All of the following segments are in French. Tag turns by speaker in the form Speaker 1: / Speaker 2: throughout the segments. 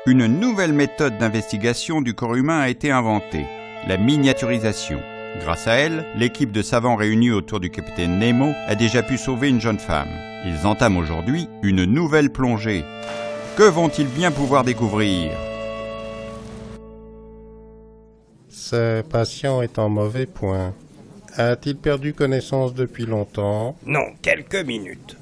Speaker 1: Une nouvelle méthode d'investigation du corps humain a été inventée, la miniaturisation. Grâce à elle, l'équipe de savants réunis autour du capitaine Nemo a déjà pu sauver une jeune femme. Ils entament aujourd'hui une nouvelle plongée. Que vont-ils bien pouvoir découvrir ?
Speaker 2: Ce patient est en mauvais point. A-t-il perdu connaissance depuis longtemps ?
Speaker 3: Non, quelques minutes.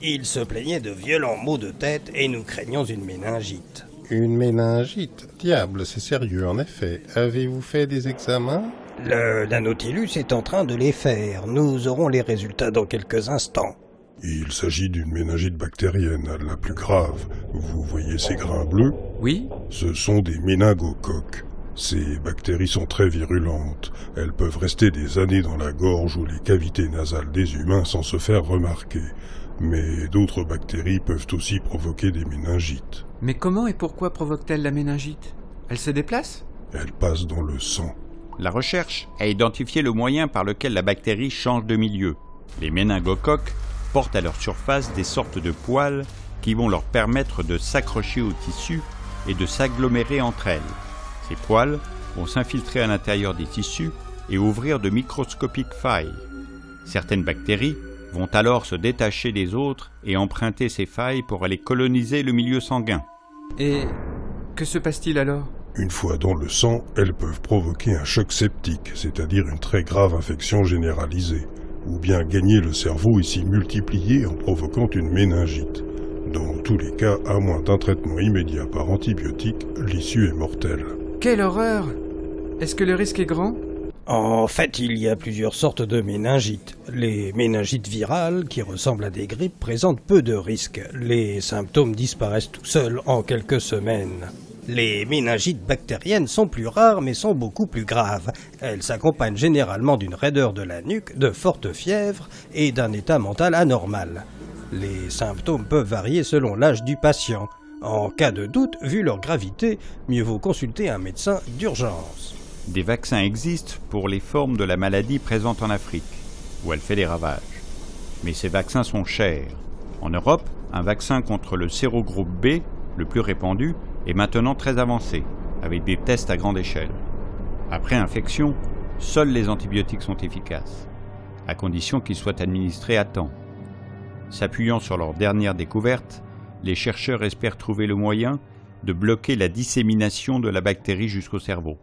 Speaker 3: Il se plaignait de violents maux de tête et nous craignons une méningite.
Speaker 2: Une méningite ? Diable, c'est sérieux en effet. Avez-vous fait des examens ?
Speaker 3: La Nautilus est en train de les faire. Nous aurons les résultats dans quelques instants.
Speaker 4: Il s'agit d'une méningite bactérienne, la plus grave. Vous voyez ces grains bleus ?
Speaker 5: Oui ?
Speaker 4: Ce sont des méningocoques. Ces bactéries sont très virulentes. Elles peuvent rester des années dans la gorge ou les cavités nasales des humains sans se faire remarquer. Mais d'autres bactéries peuvent aussi provoquer des méningites.
Speaker 5: Mais comment et pourquoi provoque-t-elle la méningite ? Elle se déplace ?
Speaker 4: Elles passent dans le sang.
Speaker 1: La recherche a identifié le moyen par lequel la bactérie change de milieu. Les méningocoques portent à leur surface des sortes de poils qui vont leur permettre de s'accrocher au tissu et de s'agglomérer entre elles. Ces poils vont s'infiltrer à l'intérieur des tissus et ouvrir de microscopiques failles. Certaines bactéries vont alors se détacher des autres et emprunter ces failles pour aller coloniser le milieu sanguin.
Speaker 5: Et que se passe-t-il alors ?
Speaker 4: Une fois dans le sang, elles peuvent provoquer un choc septique, c'est-à-dire une très grave infection généralisée, ou bien gagner le cerveau et s'y multiplier en provoquant une méningite. Dans tous les cas, à moins d'un traitement immédiat par antibiotique, l'issue est mortelle.
Speaker 5: Quelle horreur ! Est-ce que le risque est grand ?
Speaker 3: En fait, il y a plusieurs sortes de méningites. Les méningites virales, qui ressemblent à des grippes, présentent peu de risques. Les symptômes disparaissent tout seuls en quelques semaines. Les méningites bactériennes sont plus rares mais sont beaucoup plus graves. Elles s'accompagnent généralement d'une raideur de la nuque, de fortes fièvres et d'un état mental anormal. Les symptômes peuvent varier selon l'âge du patient. En cas de doute, vu leur gravité, mieux vaut consulter un médecin d'urgence.
Speaker 1: Des vaccins existent pour les formes de la maladie présentes en Afrique, où elle fait des ravages. Mais ces vaccins sont chers. En Europe, un vaccin contre le sérogroupe B, le plus répandu, est maintenant très avancé, avec des tests à grande échelle. Après infection, seuls les antibiotiques sont efficaces, à condition qu'ils soient administrés à temps. S'appuyant sur leur dernière découverte, les chercheurs espèrent trouver le moyen de bloquer la dissémination de la bactérie jusqu'au cerveau.